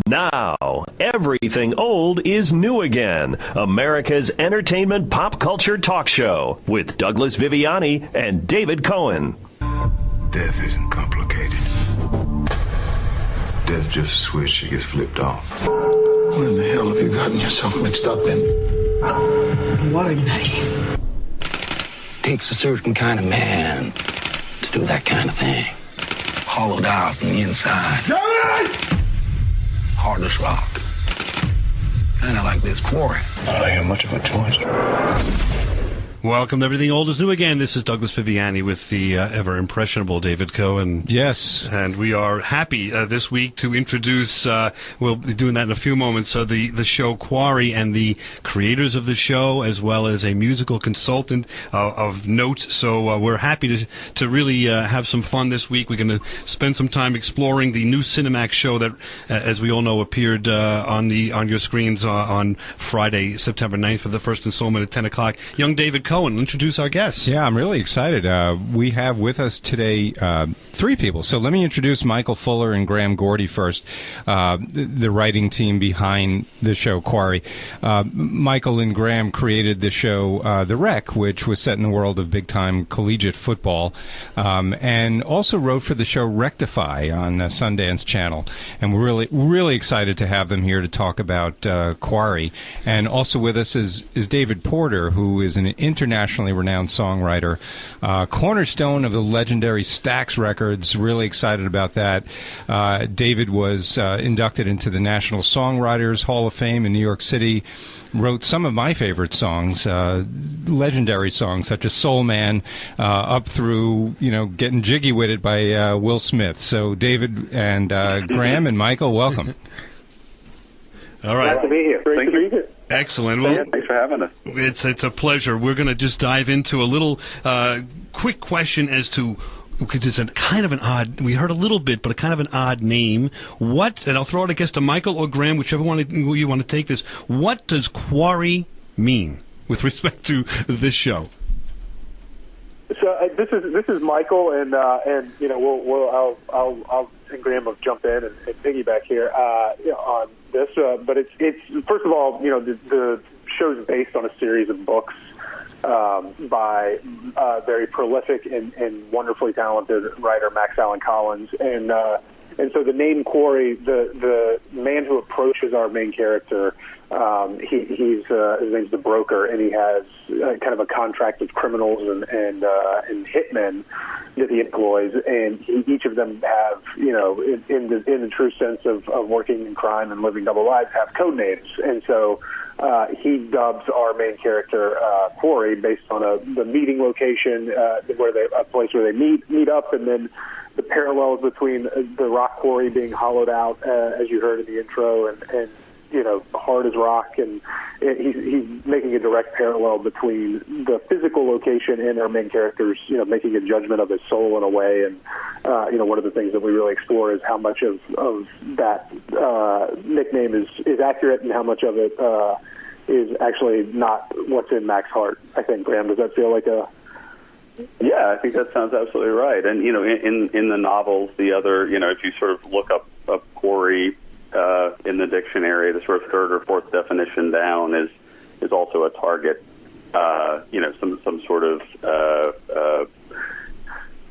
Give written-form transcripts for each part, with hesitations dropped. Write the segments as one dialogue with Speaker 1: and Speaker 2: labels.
Speaker 1: Now, everything old is new again. America's entertainment pop culture talk show with Douglas Viviani and David Cohen.
Speaker 2: Death isn't complicated. Death's just a switch that gets flipped off. What in the hell have you gotten yourself mixed up in?
Speaker 3: Word name.
Speaker 4: Takes a certain kind of man to do that kind of thing. Hollowed out from the inside. Hard as rock. Kind of like this Quarry.
Speaker 2: I don't have much of a choice.
Speaker 5: Welcome to Everything Old is New Again. This is Douglas Viviani with the ever-impressionable David Cohen.
Speaker 6: Yes.
Speaker 5: And we are happy this week to introduce, we'll be doing that in a few moments, so the show Quarry and the creators of the show, as well as a musical consultant of note. So we're happy to really have some fun this week. We're going to spend some time exploring the new Cinemax show that, as we all know, appeared on your screens on Friday, September 9th for the first installment at 10 o'clock. Young David Cohen, introduce our guests.
Speaker 6: Yeah, I'm really excited. We have with us today three people. So let me introduce Michael Fuller and Graham Gordy first, the writing team behind the show Quarry. Michael and Graham created the show The Rec, which was set in the world of big-time collegiate football, and also wrote for the show Rectify on the Sundance Channel. And we're really excited to have them here to talk about Quarry. And also with us is David Porter, who is an internationally renowned songwriter, cornerstone of the legendary Stax Records. Really excited about that. David was inducted into the National Songwriters Hall of Fame in New York City. Wrote some of my favorite songs, legendary songs such as Soul Man, up through Getting Jiggy With It by Will Smith. So David and Graham and Michael, welcome.
Speaker 5: All right.
Speaker 7: Glad to be here. Great to be here.
Speaker 5: Excellent. Well,
Speaker 7: thanks for having us.
Speaker 5: It's a pleasure. We're going to just dive into a little quick question as to, because it's a kind of an odd, we heard a little bit, but a kind of an odd name. And I'll throw it, I guess, to Michael or Graham, whichever one you want to take this. What does Quarry mean with respect to this show?
Speaker 7: So this is Michael, and I'll and Graham will jump in and piggyback here on this. But it's first of all, the show's based on a series of books by very prolific and wonderfully talented writer Allan Collins, and so the name Quarry, the man who approaches our main character, he's his name's the Broker, and he has kind of a contract with criminals and hitmen that he employs, and each of them have, in the true sense of working in crime and living double lives, have code names, and so he dubs our main character Quarry based on the meeting location, a place where they meet up, and then the parallels between the rock quarry being hollowed out, as you heard in the intro, and hard as rock, and he's making a direct parallel between the physical location and our main characters, making a judgment of his soul in a way. And one of the things that we really explore is how much of that nickname is accurate, and how much of it is actually not what's in Mac's heart. I think, Graham, does that feel like a...
Speaker 8: Yeah, I think that sounds absolutely right. And in the novels, the other, if you sort of look up Quarry in the dictionary, the sort of third or fourth definition down is also a target. Some sort of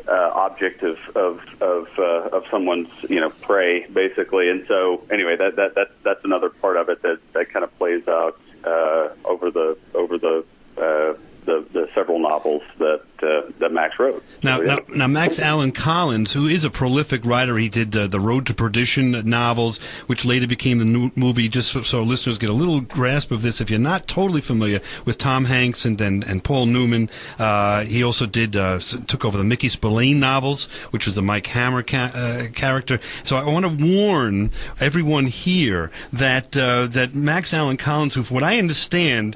Speaker 8: object of someone's prey, basically. And so anyway, that's another part of it that kind of plays out over the several novels that Max wrote.
Speaker 5: Now, Max Allan Collins, who is a prolific writer, he did the Road to Perdition novels, which later became the new movie. Just so listeners get a little grasp of this, if you're not totally familiar with Tom Hanks and Paul Newman, he also took over the Mickey Spillane novels, which was the Mike Hammer character. So I want to warn everyone here that Max Allan Collins, who, from what I understand,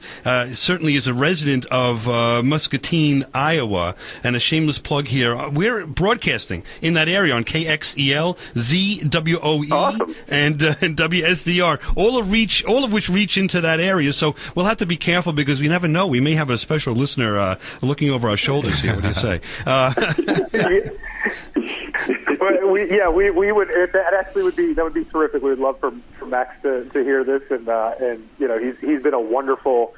Speaker 5: certainly is a resident of Muscatine, Iowa, and a shameless plug here. We're broadcasting in that area on KXEL, ZWOE,
Speaker 8: awesome.
Speaker 5: and WSDR, all of which reach into that area. So we'll have to be careful because we never know. We may have a special listener looking over our shoulders here. What do you say?
Speaker 7: we would. That actually would be terrific. We would love for Max to hear this, and he's been a wonderful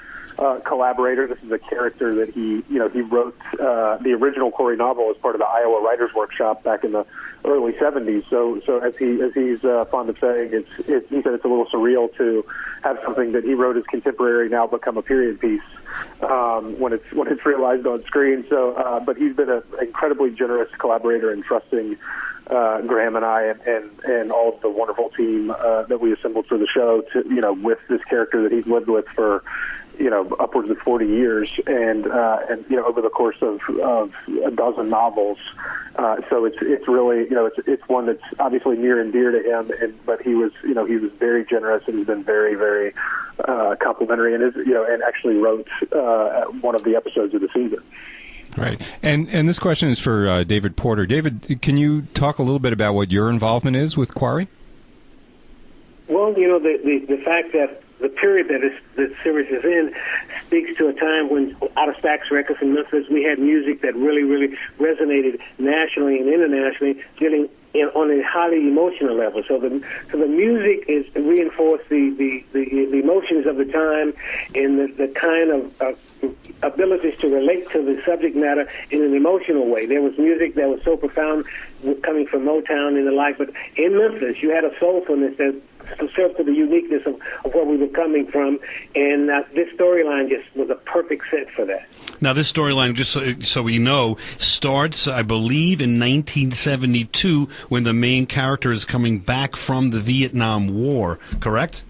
Speaker 7: collaborator. This is a character that he wrote the original Quarry novel as part of the Iowa Writers Workshop back in the early '70s. So as he's fond of saying, he said it's a little surreal to have something that he wrote as contemporary now become a period piece when it's realized on screen. So, but he's been an incredibly generous collaborator in trusting Graham and I and all of the wonderful team that we assembled for the show to with this character that he's lived with for upwards of 40 years and over the course of a dozen novels. So it's really it's one that's obviously near and dear to him, but he was very generous and he's been very, very complimentary and actually wrote one of the episodes of the season.
Speaker 6: Right. And this question is for David Porter. David, can you talk a little bit about what your involvement is with Quarry?
Speaker 3: Well, the fact that the period that the series is in speaks to a time when out of Stax Records in Memphis, we had music that really, really resonated nationally and internationally, dealing on a highly emotional level. So the music is reinforced the emotions of the time and the kind of abilities to relate to the subject matter in an emotional way. There was music that was so profound coming from Motown and the like, but in Memphis you had a soulfulness that served to the uniqueness of where we were coming from, and this storyline just was a perfect set for that.
Speaker 5: Now, this storyline, just so we know, starts, I believe, in 1972 when the main character is coming back from the Vietnam War, correct?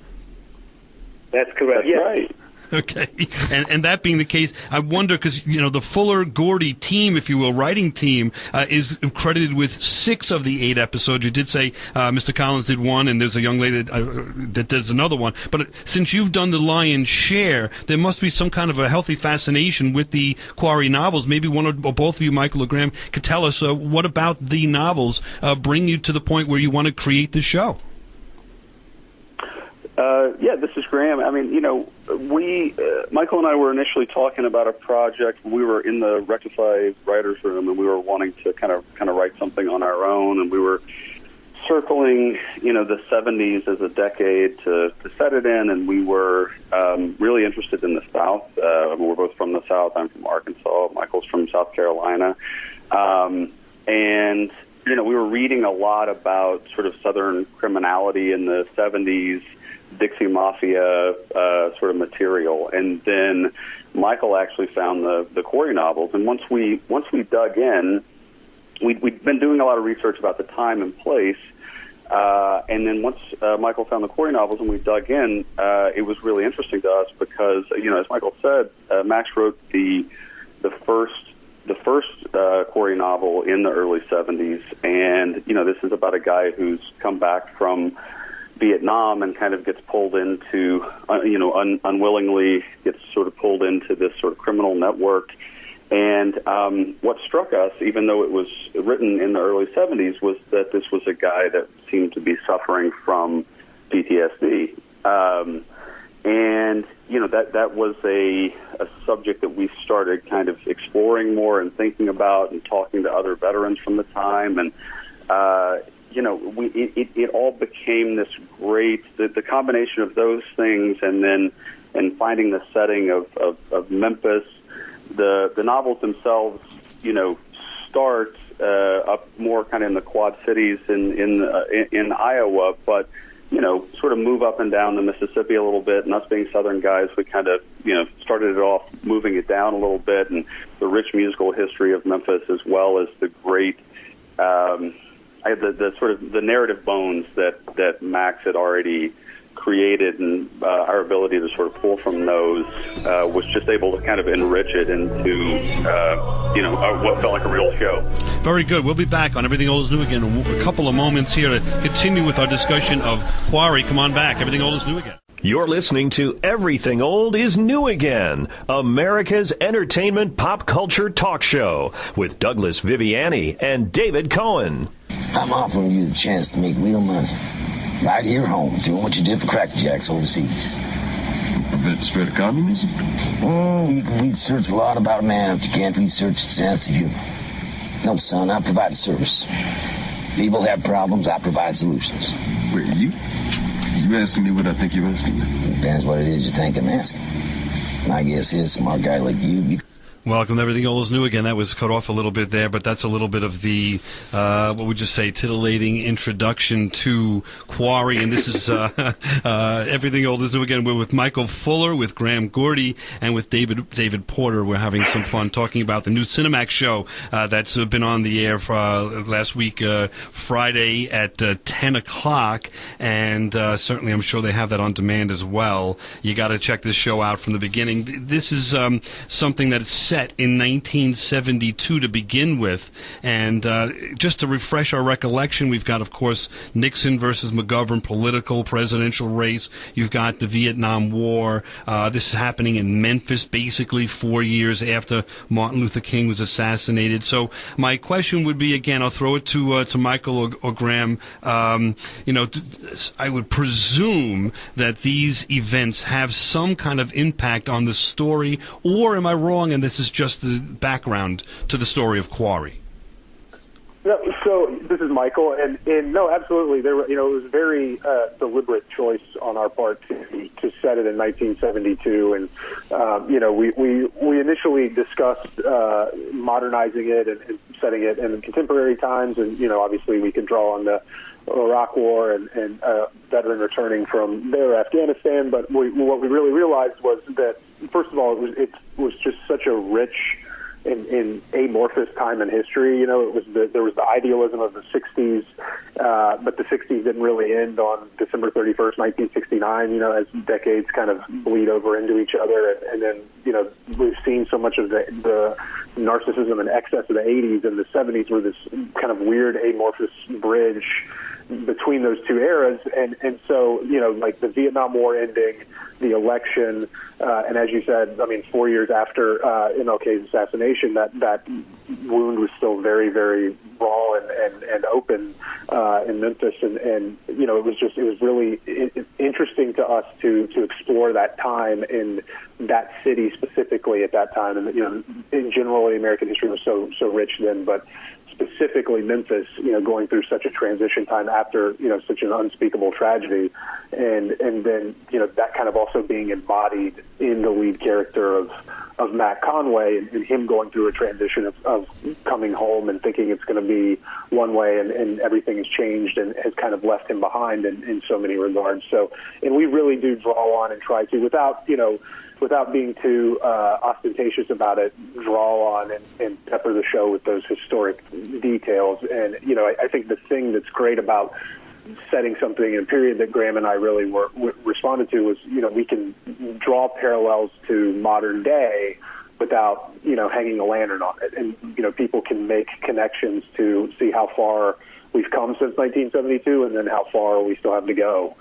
Speaker 3: That's correct.
Speaker 8: That's right.
Speaker 5: Okay, and that being the case, I wonder, because the Fuller-Gordy team, if you will, writing team, is credited with 6 of the 8 episodes. You did say Mr. Collins did 1, and there's a young lady that does another one. But since you've done the lion's share, there must be some kind of a healthy fascination with the Quarry novels. Maybe one or both of you, Michael or Graham, could tell us what about the novels bring you to the point where you want to create the show.
Speaker 8: This is Graham. I mean, Michael and I were initially talking about a project. We were in the Rectify writers' room, and we were wanting to kind of write something on our own, and we were circling, the 70s as a decade to set it in, and we were really interested in the South. We're both from the South. I'm from Arkansas. Michael's from South Carolina. And, we were reading a lot about sort of Southern criminality in the 70s, Dixie Mafia sort of material, and then Michael actually found the Quarry novels. And once we dug in, we'd been doing a lot of research about the time and place, and then once Michael found the Quarry novels and we dug in, it was really interesting to us because as Michael said, Max wrote the first Quarry novel in the early 70s, and this is about a guy who's come back from Vietnam and kind of gets pulled into, unwillingly gets sort of pulled into this sort of criminal network. And what struck us, even though it was written in the early 70s, was that this was a guy that seemed to be suffering from PTSD. And, that was a subject that we started kind of exploring more and thinking about and talking to other veterans from the time. And, it all became this great, the combination of those things and finding the setting of Memphis. The novels themselves, start up more kind of in the Quad Cities in Iowa, but sort of move up and down the Mississippi a little bit. And us being Southern guys, we kind of started it off moving it down a little bit, and the rich musical history of Memphis, as well as the great the sort of the narrative bones that Max had already created, and our ability to sort of pull from those was just able to kind of enrich it into what felt like a real show.
Speaker 5: Very good. We'll be back on Everything Old is New again in a couple of moments here to continue with our discussion of Quarry. Come on back. Everything Old is New again.
Speaker 1: You're listening to Everything Old is New Again, America's entertainment pop culture talk show with Douglas Viviani and David Cohen.
Speaker 9: I'm offering you the chance to make real money right here home, doing what you did for crackjacks overseas.
Speaker 2: Prevent the spread of communism?
Speaker 9: You can research a lot about a man if you can't research his sense of humor. No, son, I provide a service. People have problems, I provide solutions.
Speaker 2: Wait, you asking me what I think you're asking me?
Speaker 9: Depends what it is you think I'm asking. My guess is, smart guy like you
Speaker 5: Welcome to Everything Old is New Again. That was cut off a little bit there, but that's a little bit of the, what would you say, titillating introduction to Quarry. And this is Everything Old is New Again. We're with Michael Fuller, with Graham Gordy, and with David Porter. We're having some fun talking about the new Cinemax show that's been on the air for last week, Friday at 10 o'clock. And certainly I'm sure they have that on demand as well. You got to check this show out from the beginning. This is something that is set in 1972 to begin with, and just to refresh our recollection, we've got, of course, Nixon versus McGovern political presidential race. You've got the Vietnam War. This is happening in Memphis, basically 4 years after Martin Luther King was assassinated. So my question would be, again, I'll throw it to Michael or Graham. I would presume that these events have some kind of impact on the story, or am I wrong? And this is just the background to the story of Quarry.
Speaker 7: No, so this is Michael, and no, absolutely. There were, it was a very deliberate choice on our part to set it in 1972, and we initially discussed modernizing it and setting it in contemporary times, and obviously we can draw on the Iraq War and veteran returning from there, Afghanistan. But what we really realized was that, first of all, it was just such a rich in amorphous time in history. There was the idealism of the 60s, but the 60s didn't really end on December 31st, 1969, as decades kind of bleed over into each other. And then, we've seen so much of the narcissism and excess of the 80s and the 70s were this kind of weird amorphous bridge between those two eras. And so, like the Vietnam War ending, the election, and as you said, 4 years after MLK's assassination, that wound was still very, very raw and open in Memphis, and it was really interesting to us to explore that time in that city specifically at that time, and in general, American history was so rich then, but specifically Memphis, going through such a transition time after, such an unspeakable tragedy, and then, that kind of also being embodied in the lead character of Matt Conway and him going through a transition of coming home and thinking it's going to be one way and everything has changed and has kind of left him behind in so many regards. So, and we really do draw on and try to, without being too ostentatious about it, draw on and pepper the show with those historic details. And, I think the thing that's great about setting something in a period that Graham and I really responded to was, we can draw parallels to modern day without, hanging a lantern on it. And, people can make connections to see how far we've come since 1972 and then how far we still have to go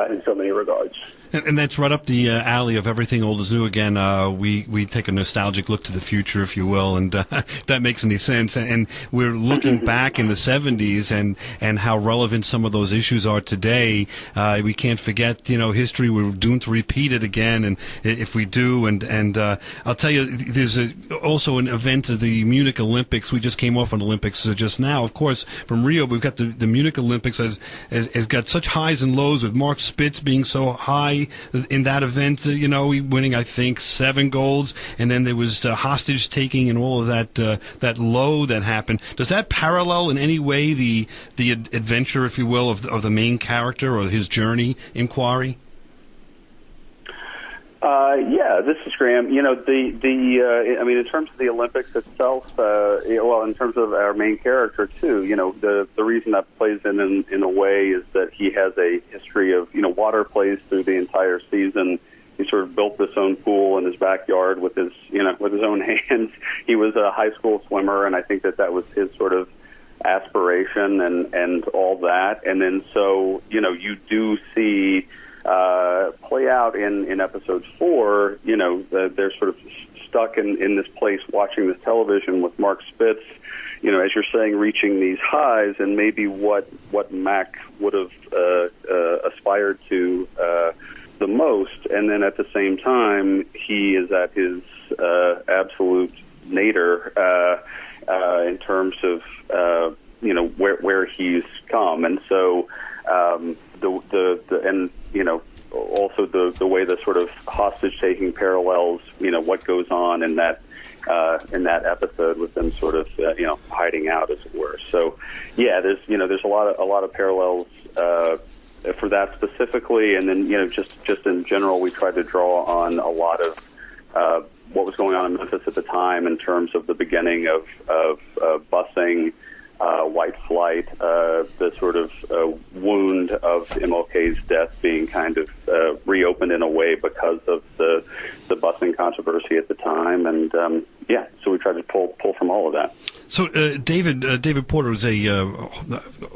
Speaker 7: in so many regards.
Speaker 5: And that's right up the alley of Everything Old is New Again. We take a nostalgic look to the future, if you will, and if that makes any sense. And we're looking back in the 70s and how relevant some of those issues are today. We can't forget, history. We're doomed to repeat it again, and if we do. And I'll tell you, there's also an event of the Munich Olympics. We just came off on Olympics just now. Of course, from Rio, we've got the Munich Olympics has got such highs and lows, with Mark Spitz being so high in that event, winning, I think, 7 golds, and then there was hostage taking and all of that low that happened. Does that parallel in any way the adventure, if you will, of the main character or his journey in Quarry?
Speaker 8: Yeah, this is Graham. In terms of the Olympics itself, in terms of our main character too, the reason that plays in a way is that he has a history of, water plays through the entire season. He sort of built his own pool in his backyard with his own hands. He was a high school swimmer, and I think that was his sort of aspiration and all that. And then so, you do see play out in episode 4, they're sort of stuck in this place watching this television with Mark Spitz, as you're saying, reaching these highs, and maybe what Mac would have aspired to the most. And then at the same time, he is at his absolute nadir in terms of where he's come, and so also the way the sort of hostage taking parallels what goes on in that episode with them sort of hiding out, as it were. So there's a lot of parallels for that specifically, and then just in general we tried to draw on a lot of what was going on in Memphis at the time in terms of the beginning of busing, white flight, the sort of wound of MLK's death being kind of reopened in a way because of the busing controversy at the time, and so we tried to pull from all of that.
Speaker 5: So David Porter is a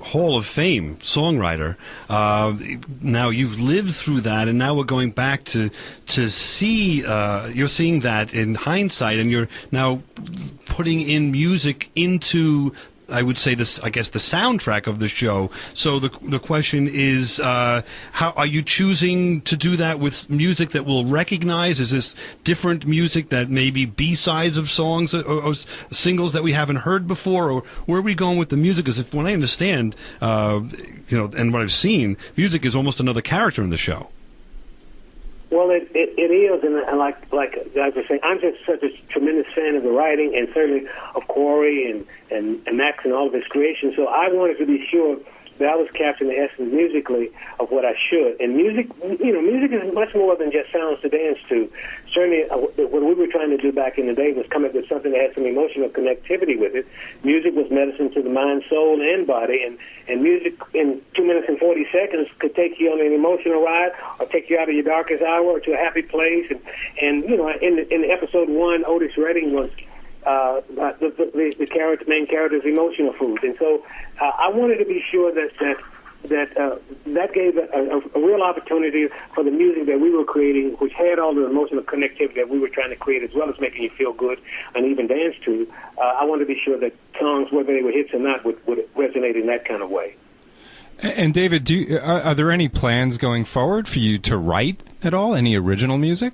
Speaker 5: Hall of Fame songwriter. Now you've lived through that, and now we're going back to see. You're seeing that in hindsight, and you're now putting in music into, I would say, the soundtrack of the show. So the question is, how are you choosing to do that with music that we'll recognize? Is this different music that may be B-sides of songs or singles that we haven't heard before? Or where are we going with the music? Because when I understand, and what I've seen, music is almost another character in the show.
Speaker 3: Well, it is, and like guys were saying, I'm just such a tremendous fan of the writing, and certainly of Quarry and Max and all of his creations. So I wanted to be sure that I was capturing the essence musically of what I should. And music is much more than just sounds to dance to. Certainly, what we were trying to do back in the day was come up with something that had some emotional connectivity with it. Music was medicine to the mind, soul, and body, and music in 2 minutes and 40 seconds could take you on an emotional ride or take you out of your darkest hour or to a happy place. And in episode 1, Otis Redding was the main character's emotional food, and so I wanted to be sure that gave a real opportunity for the music that we were creating, which had all the emotional connectivity that we were trying to create, as well as making you feel good and even dance to. I wanted to be sure that songs, whether they were hits or not, would resonate in that kind of way.
Speaker 6: And David, are there any plans going forward for you to write at all? Any original music?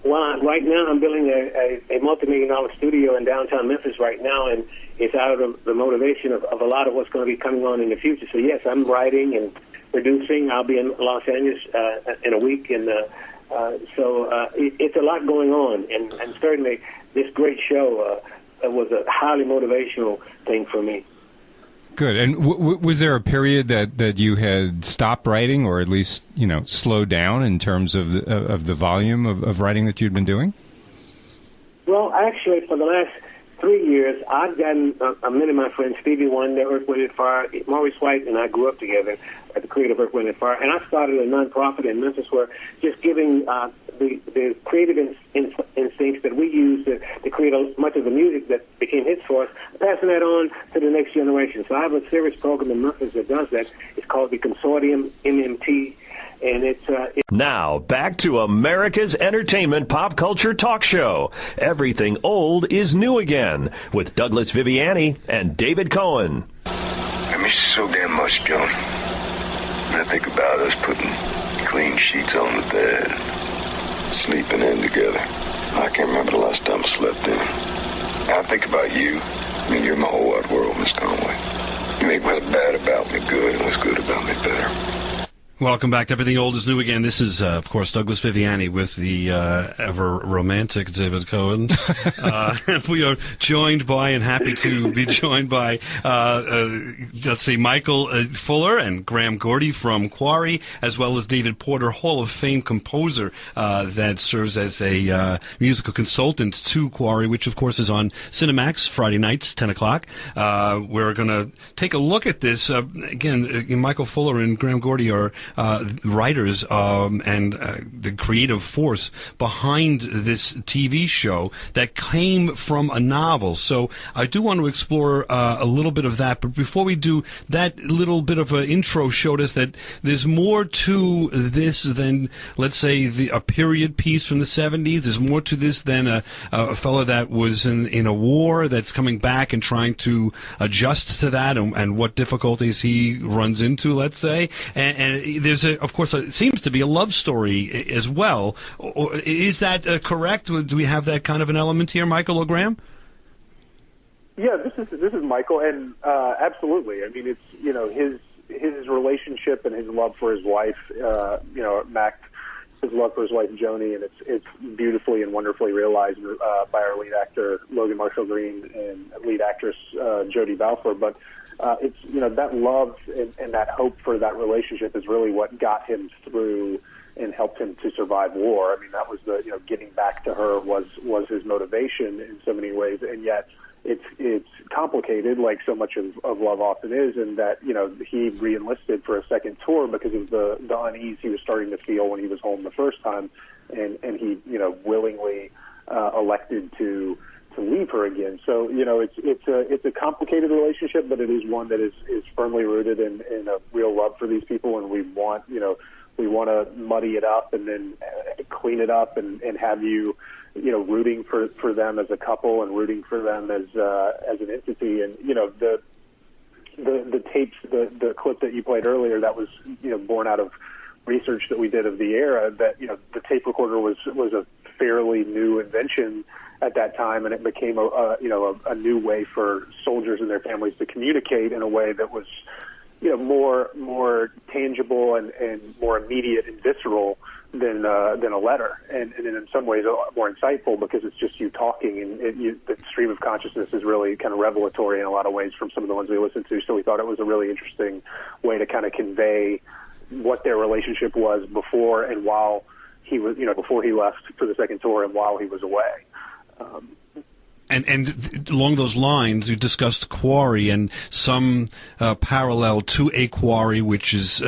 Speaker 3: Well, right now I'm building a multi-million-dollar studio in downtown Memphis right now, and it's out of the motivation of a lot of what's going to be coming on in the future. So, yes, I'm writing and producing. I'll be in Los Angeles in a week, and it's a lot going on. And certainly this great show was a highly motivational thing for me.
Speaker 6: Good. And was there a period that you had stopped writing, or at least slowed down in terms of the volume of writing that you'd been doing?
Speaker 3: Well, actually, for the last 3 years, I've gotten many of my friends, Stevie Wonder, Earth, Wind and Fire, Maurice White, and I grew up together at the creative Earth, Wind and Fire, and I started a nonprofit in Memphis where just giving the creative instincts that we use to create much of the music that became hits for us, passing that on to the next generation. So I have a serious program in Memphis that does that. It's called the Consortium MMT, and it's
Speaker 1: now back to America's entertainment pop culture talk show. Everything old is new again with Douglas Viviani and David Cohen.
Speaker 2: I miss you so damn much, Joan. When I think about us putting clean sheets on the bed, sleeping in together. I can't remember the last time I slept in. I think about you. I mean, you're my whole wide world, Miss Conway. You make what's bad about me good and what's good about me better.
Speaker 5: Welcome back to Everything Old is New Again. This is, of course, Douglas Viviani with the ever-romantic David Cohen. We are joined by, and happy to be joined by, Michael Fuller and Graham Gordy from Quarry, as well as David Porter, Hall of Fame composer that serves as a musical consultant to Quarry, which, of course, is on Cinemax Friday nights, 10 o'clock. We're going to take a look at this. Again, Michael Fuller and Graham Gordy are writers and the creative force behind this TV show that came from a novel. So I do want to explore a little bit of that. But before we do, that little bit of an intro showed us that there's more to this than, let's say, a period piece from the 70s. There's more to this than a fellow that was in a war that's coming back and trying to adjust to that and what difficulties he runs into, let's say. And there's, of course, it seems to be a love story as well. Is that correct? Do we have that kind of an element here, Michael or Graham?
Speaker 7: Yeah, this is Michael, and absolutely. I mean, it's, you know, his relationship and his love for his wife, Mac, his love for his wife Joni, and it's beautifully and wonderfully realized by our lead actor Logan Marshall Green and lead actress Jodie Balfour. But it's, you know, that love and that hope for that relationship is really what got him through and helped him to survive war. I mean, that was the, you know, getting back to her was his motivation in so many ways, and yet it's complicated, like so much of love often is, and that, you know, he re-enlisted for a second tour because of the unease he was starting to feel when he was home the first time, and he, you know, willingly elected to leave her again. So, you know, it's a complicated relationship, but it is one that is firmly rooted in a real love for these people, and we want to muddy it up and then clean it up and have you know, rooting for them as a couple and rooting for them as an entity. And, you know, the tapes, the clip that you played earlier, that was, you know, born out of research that we did of the era, that, you know, the tape recorder was a fairly new invention at that time, and it became a new way for soldiers and their families to communicate in a way that was, you know, more tangible and more immediate and visceral than a letter, and in some ways more insightful because it's just you talking, and the stream of consciousness is really kind of revelatory in a lot of ways from some of the ones we listened to. So we thought it was a really interesting way to kind of convey what their relationship was before and while he was, you know, before he left for the second tour and while he was away.
Speaker 5: And along those lines, you discussed Quarry and some parallel to a quarry, which is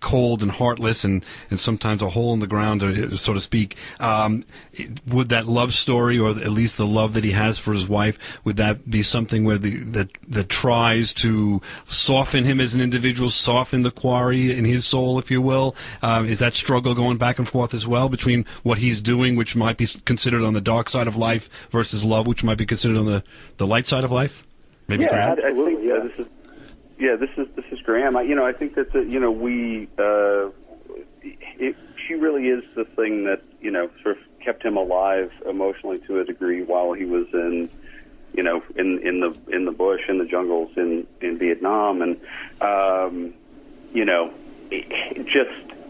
Speaker 5: cold and heartless and sometimes a hole in the ground, so to speak. Would that love story, or at least the love that he has for his wife, would that be something where that tries to soften him as an individual, soften the quarry in his soul, if you will? Is that struggle going back and forth as well between what he's doing, which might be considered on the dark side of life, versus love, which might be considered on the light side of life? Maybe.
Speaker 8: Yeah,
Speaker 5: Graham?
Speaker 8: I think this is Graham. I think that she really is the thing that, you know, sort of kept him alive emotionally to a degree while he was in the bush, in the jungles in Vietnam, and you know,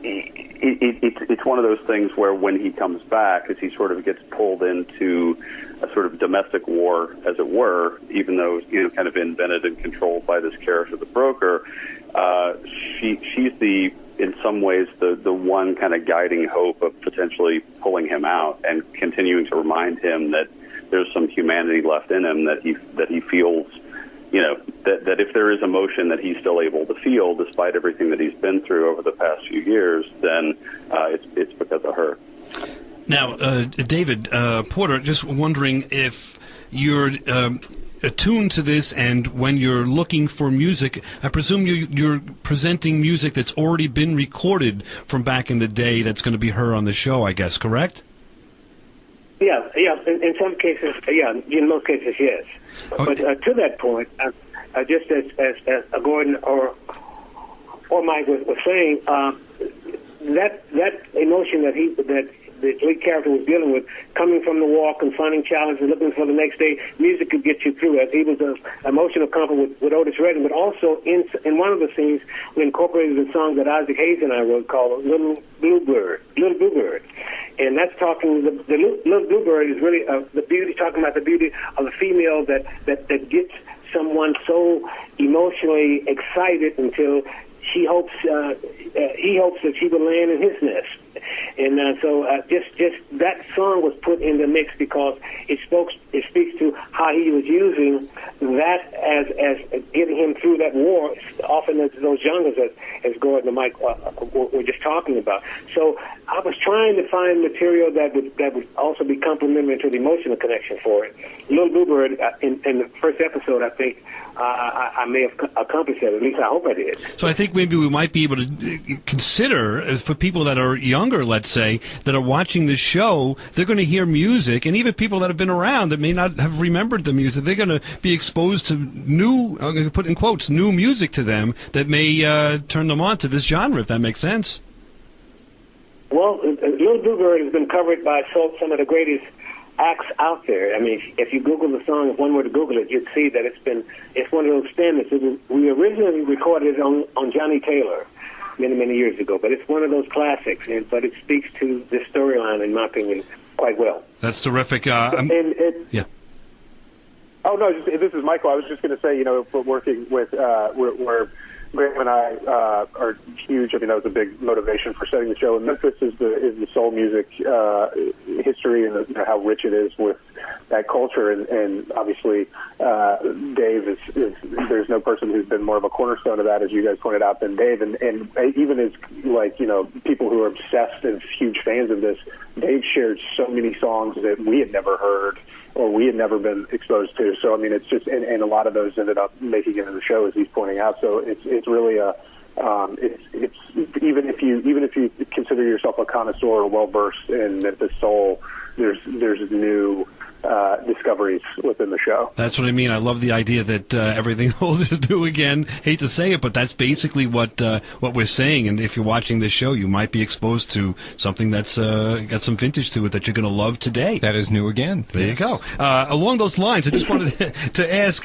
Speaker 8: it's one of those things where when he comes back, as he sort of gets pulled into a sort of domestic war, as it were, even though, you know, kind of invented and controlled by this character, the broker, she's in some ways the one kind of guiding hope of potentially pulling him out and continuing to remind him that there's some humanity left in him, that he feels, you know, that if there is emotion that he's still able to feel despite everything that he's been through over the past few years, then it's because of her.
Speaker 5: Now, David Porter, just wondering if you're attuned to this, and when you're looking for music, I presume you're presenting music that's already been recorded from back in the day that's going to be heard on the show, I guess, correct?
Speaker 3: Yeah. In some cases, yeah. In most cases, yes.
Speaker 5: Okay.
Speaker 3: But to that point, just as Gordon or Mike was saying, that emotion that the lead character was dealing with, coming from the war, confronting challenges, looking for the next day, music could get you through. As he was an emotional comfort with Otis Redding, but also in one of the scenes, we incorporated a song that Isaac Hayes and I wrote called Little Bluebird. And that's talking, the Little Bluebird is really the beauty, talking about the beauty of a female that gets someone so emotionally excited until he hopes that she will land in his nest. And so just that song was put in the mix because it speaks to how he was using that as getting him through that war, often as those jungles as Gordon and Mike were just talking about. So I was trying to find material that would also be complementary to the emotional connection for it. Little Bluebird, in the first episode, I think I may have accomplished that. At least I hope I did.
Speaker 5: So I think maybe we might be able to consider, for people that are younger, let's say, that are watching this show, they're going to hear music, and even people that have been around that may not have remembered the music, they're going to be exposed to new, I'm going to put in quotes, new music to them that may turn them on to this genre, if that makes sense.
Speaker 3: Well, Little Bluebird has been covered by some of the greatest acts out there. I mean, if you Google the song, if one were to Google it, you'd see that it's one of those standards. We originally recorded it on Johnny Taylor many years ago, but it's one of those classics, but it speaks to this storyline, in my opinion, quite well.
Speaker 5: That's terrific.
Speaker 7: Yeah. Oh, no, this is Michael. I was just going to say, you know, working with where Graham and I are huge. I mean, that was a big motivation for setting the show. And Memphis is the soul music history and how rich it is with that culture. And obviously, Dave is there's no person who's been more of a cornerstone of that, as you guys pointed out, than Dave. And even as, like, you know, people who are obsessed and huge fans of this, Dave shared so many songs that we had never heard or we had never been exposed to. So, I mean, it's just, and a lot of those ended up making it into the show, as he's pointing out. So it's really it's even if you consider yourself a connoisseur or well-versed in Memphis soul, there's new discoveries within the show.
Speaker 5: That's what I mean. I love the idea that everything old is new again. Hate to say it, but that's basically what we're saying. And if you're watching this show, you might be exposed to something that's got some vintage to it that you're going to love today.
Speaker 6: That is new again.
Speaker 5: There you go. Along those lines, I just wanted to ask,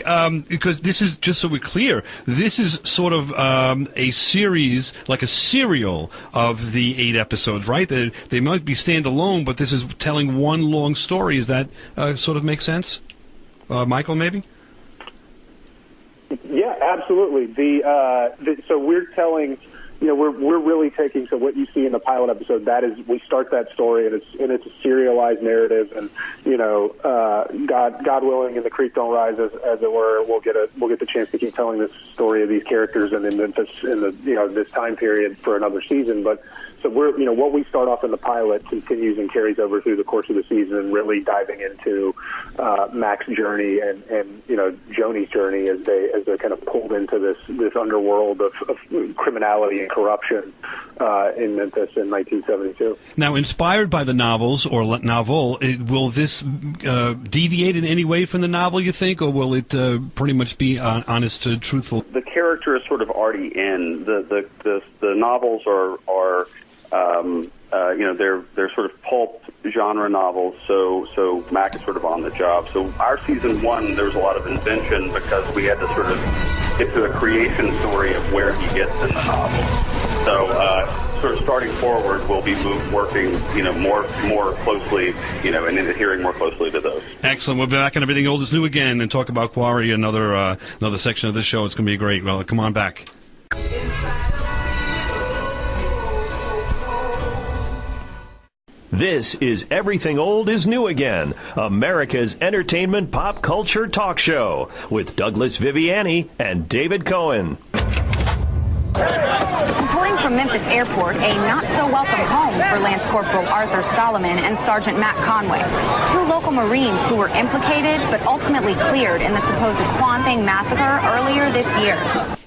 Speaker 5: because this is, just so we're clear, this is sort of a series, like a serial of the 8 episodes, right? They might be standalone, but this is telling one long story. Is that sort of makes sense? Michael, maybe?
Speaker 7: Yeah, absolutely. So we're telling, you know, we're really taking, so what you see in the pilot episode, that is, we start that story and it's a serialized narrative, and, you know, God willing, and the creek don't rise, as it were, we'll get the chance to keep telling this story of these characters and in Memphis in the, you know, this time period for another season. But so we're, you know, what we start off in the pilot continues and carries over through the course of the season, and really diving into Mac's journey and you know, Joni's journey as they're kind of pulled into this underworld of criminality and corruption in Memphis in 1972.
Speaker 5: Now, inspired by the novels or novel, will this deviate in any way from the novel, you think, or will it pretty much be honest, truthful?
Speaker 8: The character is sort of already in the novels are you know, they're sort of pulp genre novels, so Mac is sort of on the job. So our season 1, there was a lot of invention because we had to sort of get to a creation story of where he gets in the novel. So sort of starting forward, we'll be working, you know, more closely, you know, and adhering more closely to those.
Speaker 5: Excellent. We'll be back on Everything Old is New again and talk about Quarry, another section of this show. It's going to be great. Well, come on back.
Speaker 1: This is Everything Old is New Again, America's entertainment pop culture talk show with Douglas Viviani and David Cohen.
Speaker 10: Reporting from Memphis Airport, a not-so-welcome home for Lance Corporal Arthur Solomon and Sergeant Matt Conway, 2 local Marines who were implicated but ultimately cleared in the supposed Kwanthang massacre earlier this year.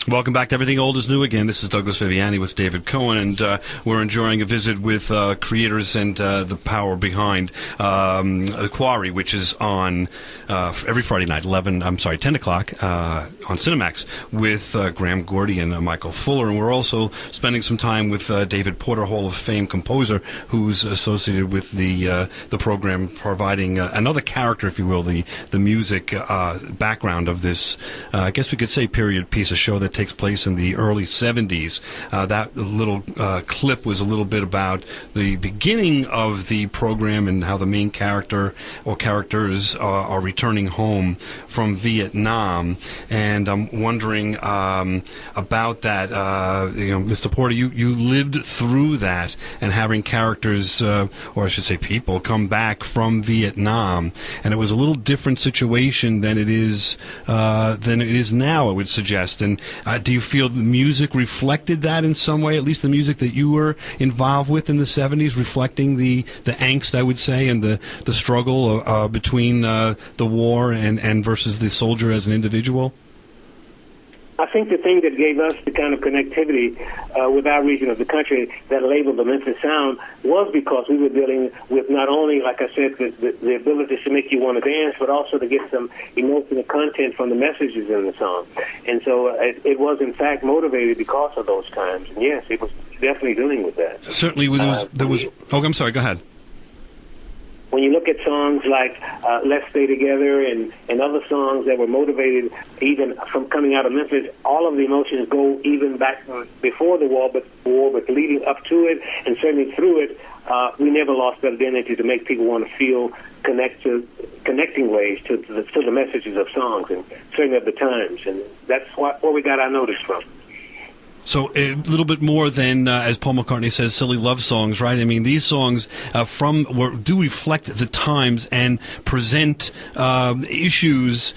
Speaker 5: Welcome back to Everything Old is New again. This is Douglas Viviani with David Cohen, and we're enjoying a visit with creators and the power behind Quarry, which is on every Friday night, 10 o'clock on Cinemax with Graham Gordy and Michael Fuller. And we're also spending some time with David Porter, Hall of Fame composer, who's associated with the program, providing another character, if you will, the music background of this, I guess we could say, period piece of show that takes place in the early 70s. That little clip was a little bit about the beginning of the program and how the main character or characters are returning home from Vietnam. And I'm wondering about that. You know, Mr. Porter, you lived through that, and having characters, or I should say people, come back from Vietnam, and it was a little different situation than it is now, I would suggest. And do you feel the music reflected that in some way, at least the music that you were involved with in the 70s, reflecting the angst, I would say, and the struggle between the war and versus the soldier as an individual?
Speaker 3: I think the thing that gave us the kind of connectivity with our region of the country that labeled the Memphis Sound was because we were dealing with not only, like I said, the ability to make you want to dance, but also to get some emotional content from the messages in the song. And so it was, in fact, motivated because of those times. And yes, it was definitely dealing with that.
Speaker 5: Certainly, there was. Oh, I'm sorry. Go ahead.
Speaker 3: When you look at songs like Let's Stay Together and other songs that were motivated even from coming out of Memphis, all of the emotions go even back before the war, but leading up to it and certainly through it. We never lost that identity to make people want to feel connecting ways to the messages of songs and certainly of the times. And that's where we got our notice from.
Speaker 5: So a little bit more than, as Paul McCartney says, silly love songs, right? I mean, these songs do reflect the times and present issues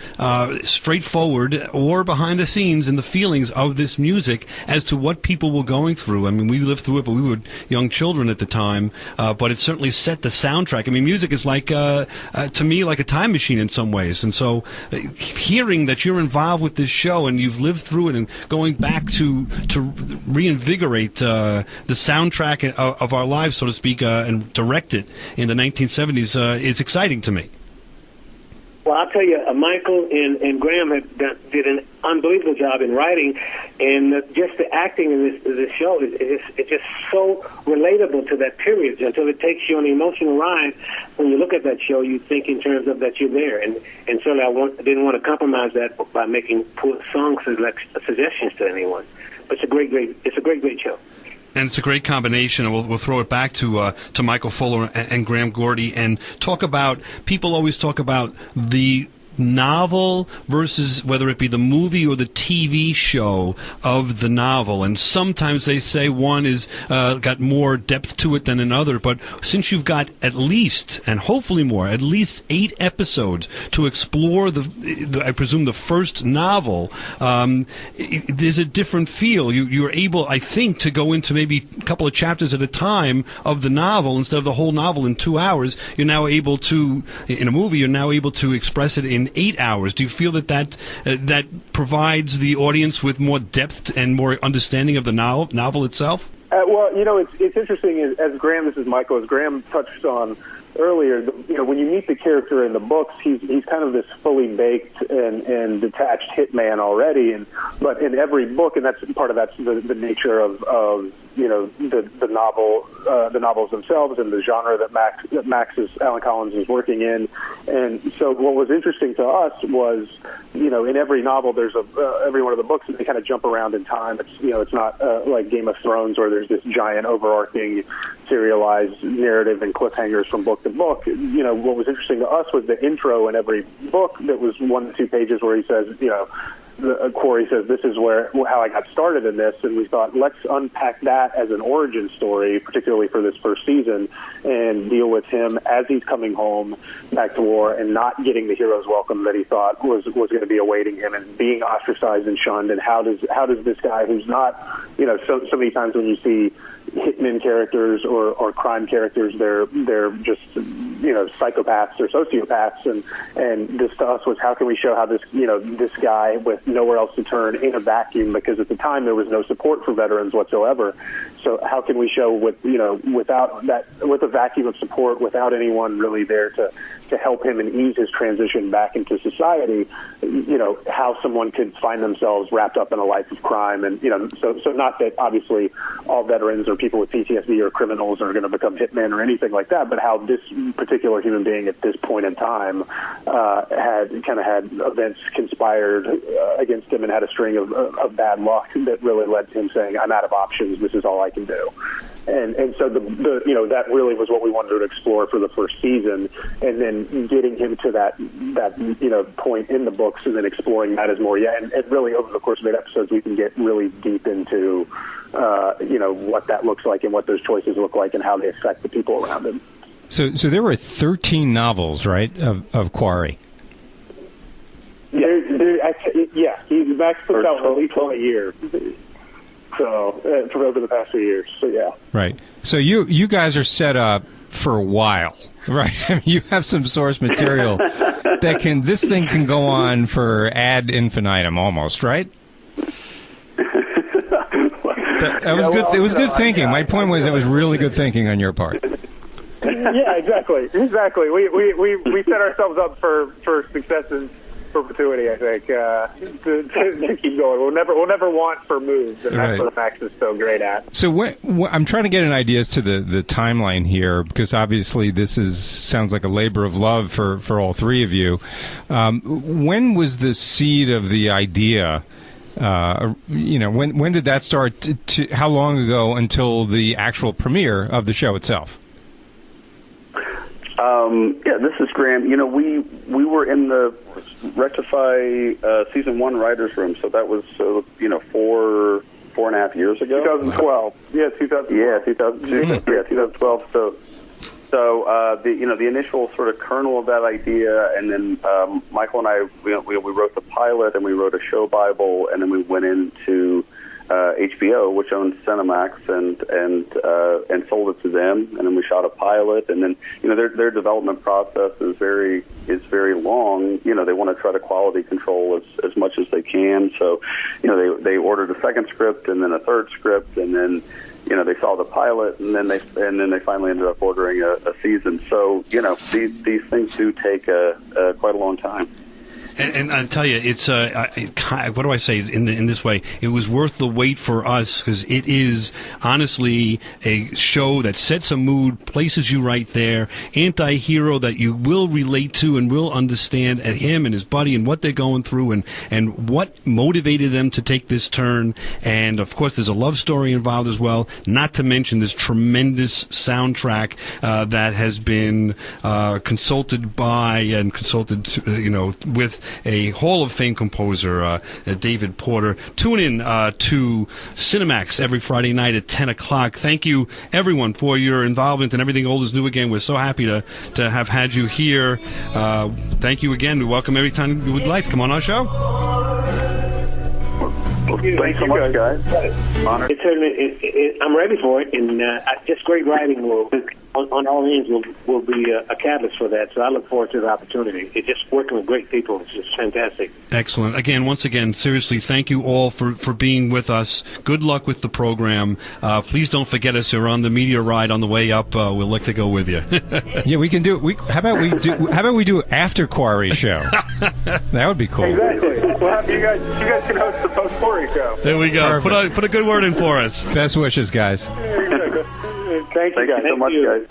Speaker 5: straightforward or behind the scenes in the feelings of this music as to what people were going through. I mean, we lived through it, but we were young children at the time. But it certainly set the soundtrack. I mean, music is like, to me, like a time machine in some ways. And so hearing that you're involved with this show and you've lived through it and going back to reinvigorate the soundtrack of our lives, so to speak, and direct it in the 1970s is exciting to me.
Speaker 3: Well, I'll tell you, Michael and Graham did an unbelievable job in writing, and just the acting in this show is just so relatable to that period until it takes you on an emotional ride. When you look at that show, you think in terms of that you're there, and certainly I didn't want to compromise that by making poor song suggestions to anyone. It's a great show.
Speaker 5: And it's a great combination, and we'll throw it back to Michael Fuller and Graham Gordy and talk about, people always talk about the novel versus whether it be the movie or the TV show of the novel, and sometimes they say one is got more depth to it than another, but since you've got at least, and hopefully more, at least 8 episodes to explore the I presume the first novel, there's a different feel. You're able, I think, to go into maybe a couple of chapters at a time of the novel instead of the whole novel in 2 hours. You're now able to, in a movie, you're now able to express it in 8 hours. Do you feel that provides the audience with more depth and more understanding of the novel itself?
Speaker 7: Well, it's interesting, as Graham, this is Michael, as Graham touched on earlier, when you meet the character in the books, he's kind of this fully baked and detached hitman already, but in every book, and that's the nature of the novels themselves and the genre that Allan Collins is working in. And so what was interesting to us was, in every novel, there's every one of the books, they kind of jump around in time. It's not like Game of Thrones where there's this giant overarching serialized narrative and cliffhangers from book to book. What was interesting to us was the intro in every book that was 1 to 2 pages where he says, Quarry says, this is how I got started in this, and we thought, let's unpack that as an origin story, particularly for this first season, and deal with him as he's coming home back to war and not getting the hero's welcome that he thought was going to be awaiting him, and being ostracized and shunned. And how does this guy who's not, so many times when you see hitman characters or crime characters, they're just psychopaths or sociopaths, and this to us was, how can we show how this guy with nowhere else to turn in a vacuum, because at the time there was no support for veterans whatsoever. So how can we show with a vacuum of support, without anyone really there to help him and ease his transition back into society, how someone could find themselves wrapped up in a life of crime. And so not that obviously all veterans or people with PTSD or criminals are going to become hitmen or anything like that, but how this particular human being at this point in time had events conspired against him and had a string of bad luck that really led to him saying, I'm out of options, this is all I can do. And so that really was what we wanted to explore for the first season, and then getting him to that point in the books, and then exploring that as more. And really over the course of 8 episodes, we can get really deep into what that looks like and what those choices look like and how they affect the people around him.
Speaker 6: So there were 13 novels, right, of Quarry?
Speaker 7: Max puts out at least one a year. So for over the past few years, so yeah.
Speaker 6: Right. So you guys are set up for a while, right? I mean, you have some source material this thing can go on for ad infinitum almost, right? That was good. It was good thinking. My point was, it was really good thinking on your part.
Speaker 7: Yeah, exactly. We set ourselves up for success perpetuity, I think, to keep going. We'll never want for moves, and that's what Max is so great at.
Speaker 6: So I'm trying to get an idea as to the timeline here, because obviously this sounds like a labor of love for all three of you. When was the seed of the idea? When did that start? How long ago until the actual premiere of the show itself?
Speaker 8: This is Graham. We were in the Rectify season 1 writers' room, so that was 4.5 years ago.
Speaker 7: 2012. Yeah, 2012.
Speaker 8: Yeah, 2012. So the initial sort of kernel of that idea, and then Michael and I we wrote the pilot, and we wrote a show Bible, and then we went into HBO, which owns Cinemax, and sold it to them, and then we shot a pilot, and then their development process is very long. They want to try to quality control as much as they can. So they ordered a second script and then a third script, and then they saw the pilot, and then they finally ended up ordering a season. So these things do take quite a long time.
Speaker 5: And I tell you, it's what do I say in this way? It was worth the wait for us, because it is honestly a show that sets a mood, places you right there, anti-hero that you will relate to and will understand at him and his buddy and what they're going through and what motivated them to take this turn. And of course, there's a love story involved as well. Not to mention this tremendous soundtrack that has been consulted with a Hall of Fame composer, David Porter. Tune in to Cinemax every Friday night at 10 o'clock. Thank you, everyone, for your involvement in Everything Old is New Again. We're so happy to have had you here. Thank you again. We welcome every time you would like. Come on our show.
Speaker 8: Well, thanks so much, guys. Honored.
Speaker 3: I'm ready for it, and just great writing on all ends will be a catalyst for that. So I look forward to the opportunity. It's just working with great people. It's just fantastic.
Speaker 5: Excellent. Once again, seriously, thank you all for being with us. Good luck with the program. Please don't forget us. You're on the media ride on the way up. We'll like to go with you.
Speaker 6: Yeah, we can do it. How about we do after Quarry show? That would be cool.
Speaker 7: Exactly. We'll have you guys can host the post Quarry show.
Speaker 5: There we go. Put a good word in for us.
Speaker 6: Best wishes, guys.
Speaker 7: Thank you, guys.
Speaker 8: Thank you so much, guys.